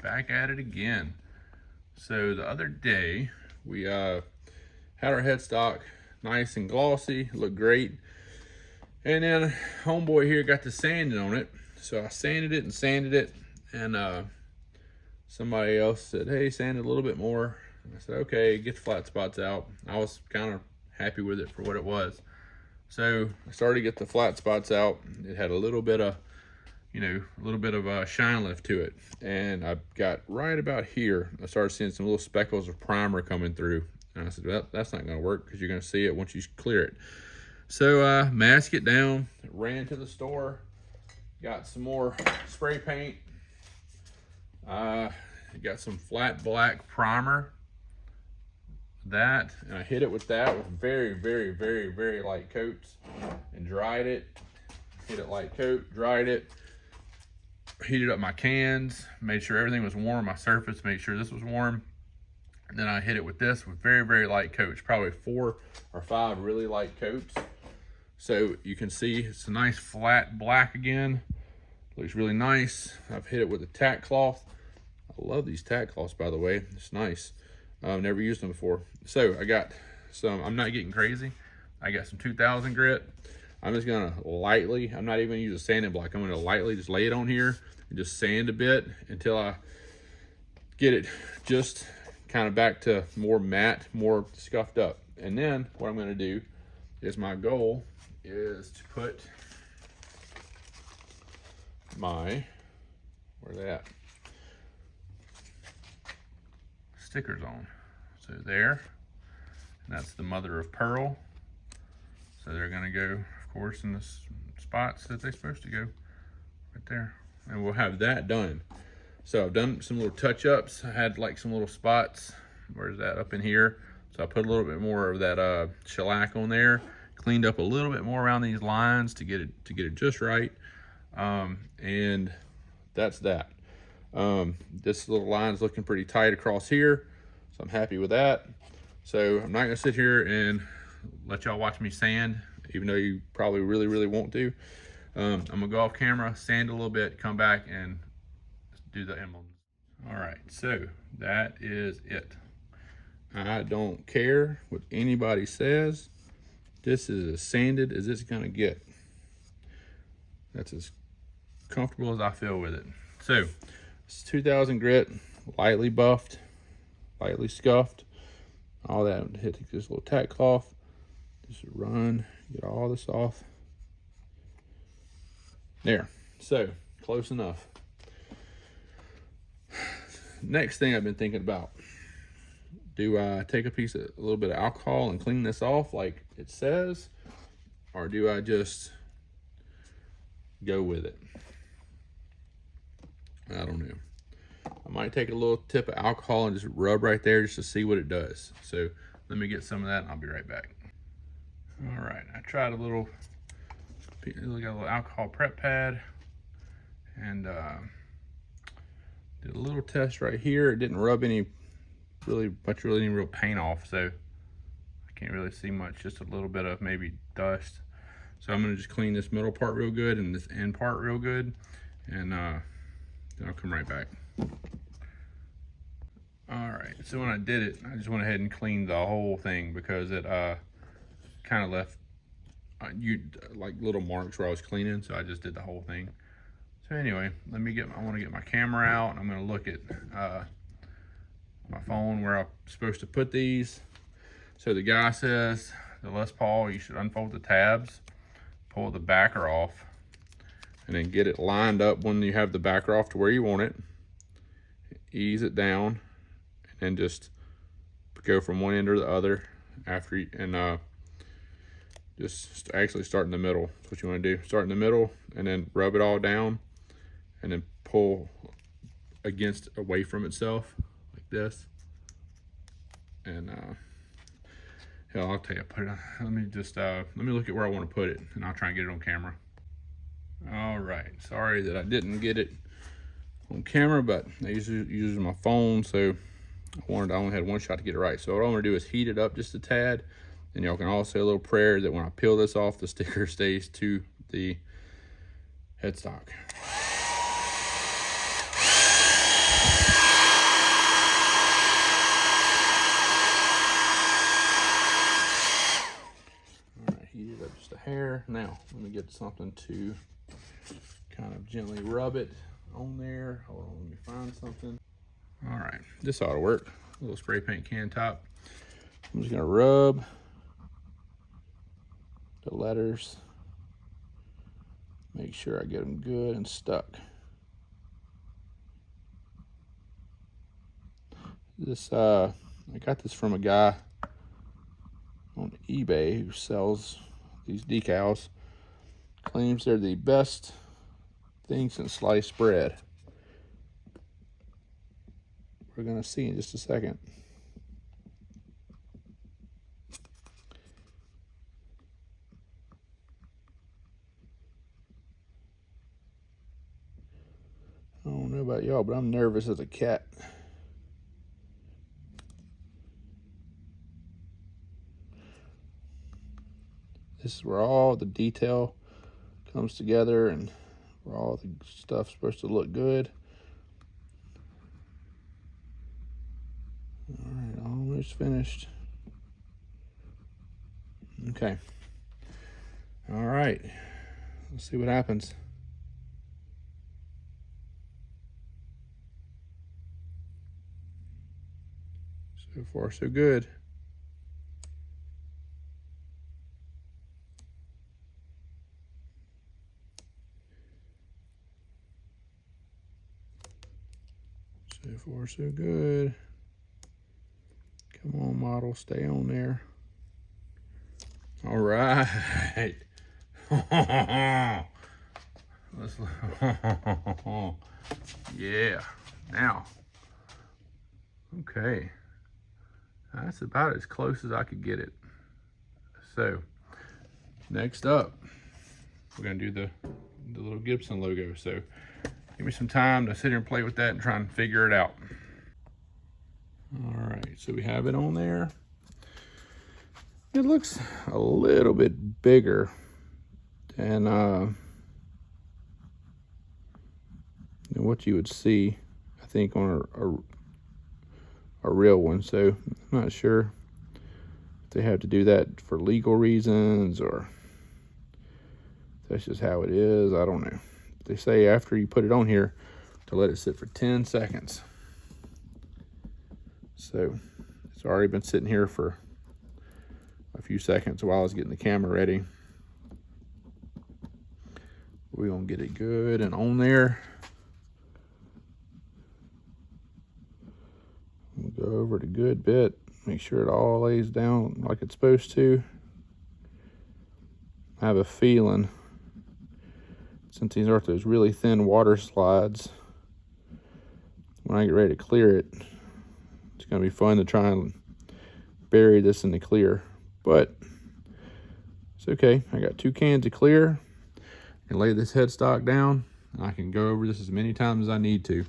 back at it again. So the other day we had our headstock nice and glossy, looked great, and then homeboy here got the sanding on it. So I sanded it, and somebody else said, hey, sand it a little bit more. And I said, okay, get the flat spots out. I was kind of happy with it for what it was. So I started to get the flat spots out. It had a little bit of, shine left to it. And I got right about here, I started seeing some little speckles of primer coming through. And I said, well, that's not gonna work because you're gonna see it once you clear it. So mask it down, ran to the store, got some more spray paint. Got some flat black primer. And I hit it with that with very, very, very, very light coats and dried it. Hit it light coat, dried it, heated up my cans, made sure everything was warm, my surface, made sure this was warm. And then I hit it with this with very, very light coats, probably 4 or 5 really light coats. So you can see it's a nice flat black again. Looks really nice. I've hit it with a tack cloth. I love these tack cloths, by the way. It's nice. I've never used them before. So I got some, I'm not getting crazy. I got some 2000 grit. I'm just gonna lightly, I'm not even gonna use a sanding block. I'm gonna lightly just lay it on here and just sand a bit until I get it just kind of back to more matte, more scuffed up. And then what I'm gonna do is, my goal is to put my, where's that? Stickers on. So there, and that's the mother of pearl. So they're gonna go, of course, in the spots that they're supposed to go, right there. And we'll have that done. So I've done some little touch-ups. I had like some little spots. Where's that? Up in here. So I put a little bit more of that shellac on there. Cleaned up a little bit more around these lines to get it just right. And that's that. This little line is looking pretty tight across here, so I'm happy with that. So I'm not gonna sit here and let y'all watch me sand, even though you probably really, really want to. I'm gonna go off camera, sand a little bit, come back and do the emblems. All right, so that is it. I don't care what anybody says. This is as sanded as it's gonna get. That's as comfortable as I feel with it. So it's 2000 grit, lightly buffed, lightly scuffed, all that. Hit this little tack cloth, just run, get all this off. There, so close enough. Next thing I've been thinking about, do I take a little bit of alcohol and clean this off like it says, or do I just go with it? I don't know. I might take a little tip of alcohol and just rub right there just to see what it does. So let me get some of that and I'll be right back. All right, I tried got a little alcohol prep pad and did a little test right here. It didn't rub any really real paint off, so I can't really see much, just a little bit of maybe dust. So I'm gonna just clean this middle part real good and this end part real good, and then I'll come right back. All right, so when I did it, I just went ahead and cleaned the whole thing because it kind of left like little marks where I was cleaning, so I just did the whole thing. So anyway, I want to get my camera out, and I'm gonna look at my phone where I'm supposed to put these. So the guy says, the Les Paul, you should unfold the tabs, pull the backer off, and then get it lined up when you have the backer off to where you want it. Ease it down, and just go from one end to the other just actually start in the middle. That's what you want to do. Start in the middle and then rub it all down, and then pull away from itself like this. And hell, I'll tell you, let me look at where I want to put it, and I'll try and get it on camera. All right, sorry that I didn't get it on camera, but I using my phone, so I only had one shot to get it right. So what I'm gonna do is heat it up just a tad, and y'all can all say a little prayer that when I peel this off, the sticker stays to the headstock. to get something to kind of gently rub it on there. Hold on, let me find something. All right, this ought to work. A little spray paint can top. I'm just gonna rub the letters. Make sure I get them good and stuck. This, I got this from a guy on eBay who sells these decals. Claims they're the best thing since sliced bread. We're gonna see in just a second. I don't know about y'all, but I'm nervous as a cat. This is where all the detail comes together and where all the stuff's supposed to look good. All right, almost finished. Okay. All right, let's see what happens. So far, so good. So far, so good. Come on, model, stay on there. All right. Let's yeah. Now, okay. That's about as close as I could get it. So, next up, we're gonna do the little Gibson logo. So, give me some time to sit here and play with that and try and figure it out. All right, so we have it on there. It looks a little bit bigger than what you would see, I think, on a real one. So I'm not sure if they have to do that for legal reasons or if that's just how it is. I don't know. They say after you put it on here to let it sit for 10 seconds. So it's already been sitting here for a few seconds while I was getting the camera ready. We're gonna get it good and on there. We'll go over it a good bit, make sure it all lays down like it's supposed to. I have a feeling, since these aren't those really thin water slides, when I get ready to clear it, it's gonna be fun to try and bury this in the clear, but it's okay. I got 2 cans of clear and lay this headstock down. I can go over this as many times as I need to,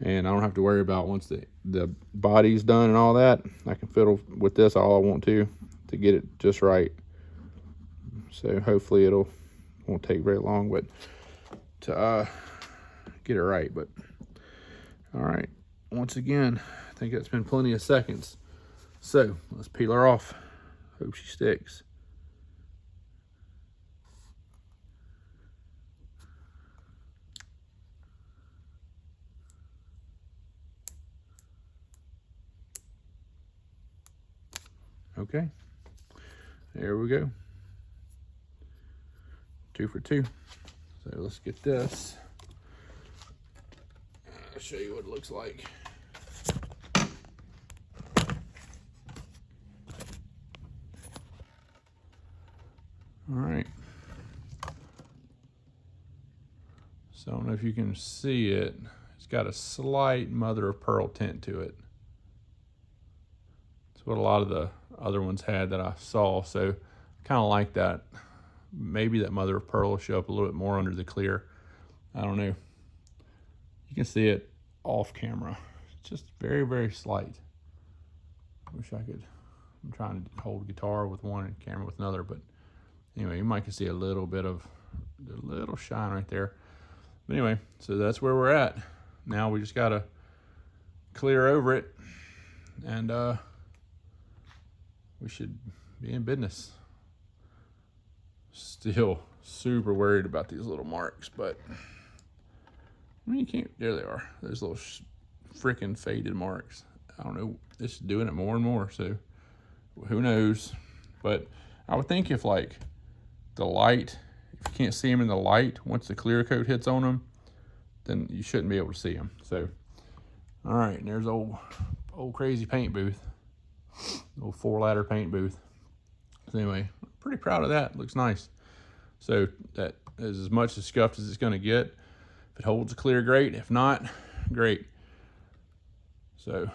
and I don't have to worry about once the body's done and all that. I can fiddle with this all I want to get it just right. So hopefully won't take very long, but to get it right. But all right, once again, I think that's been plenty of seconds. So let's peel her off. Hope she sticks. Okay, there we go. 2 for 2. So let's get this. I'll show you what it looks like. All right. So I don't know if you can see it. It's got a slight mother of pearl tint to it. It's what a lot of the other ones had that I saw. So kind of like that. Maybe that mother of pearl will show up a little bit more under the clear. I don't know. You can see it off camera. It's just very, very slight. Wish I could. I'm trying to hold guitar with one and camera with another, but anyway, you might can see a little bit of a little shine right there. But anyway, so that's where we're at. Now we just gotta clear over it, and we should be in business. Still super worried about these little marks, but I mean, you can't, there they are. Those little freaking faded marks. I don't know, it's doing it more and more, so who knows? But I would think if like the light, if you can't see them in the light, once the clear coat hits on them, then you shouldn't be able to see them. So, all right, and there's old crazy paint booth, old 4-ladder paint booth. So anyway, pretty proud of that. Looks nice. So that is as much as scuffed as it's going to get. If it holds clear, great. If not, great. So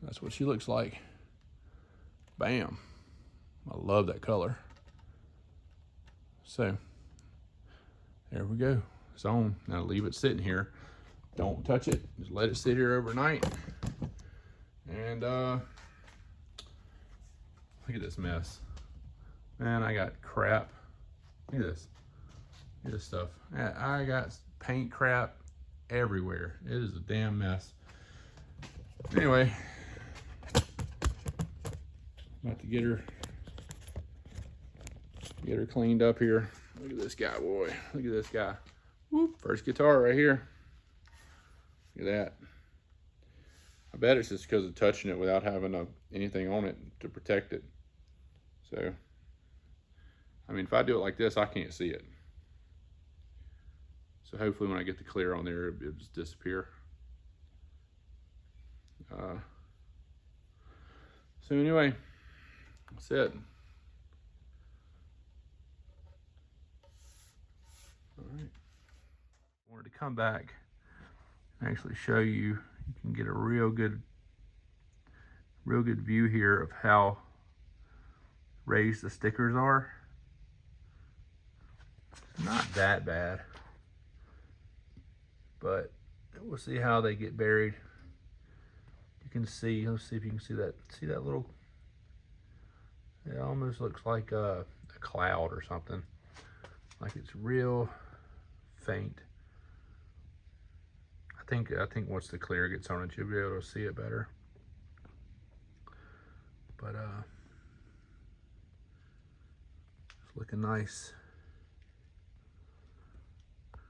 that's what she looks like. Bam. I love that color. So there we go. It's on. Now leave it sitting here. Don't touch it. Just let it sit here overnight. And look at this mess. Man, I got crap. Look at this. Look at this stuff. I got paint crap everywhere. It is a damn mess. Anyway, about to get her cleaned up here. Look at this guy, boy. Look at this guy. Whoop, first guitar right here. Look at that. I bet it's just because of touching it without having anything on it to protect it. So, I mean, if I do it like this, I can't see it. So hopefully when I get the clear on there, it'll just disappear. So anyway, that's it. All right. I wanted to come back and actually show you. You can get a real good view here of how raised the stickers are. Not that bad, but we'll see how they get buried. You can see, let's see if you can see that. See that little, it almost looks like a cloud or something. Like it's real faint. I think once the clear gets on it, you'll be able to see it better. But it's looking nice.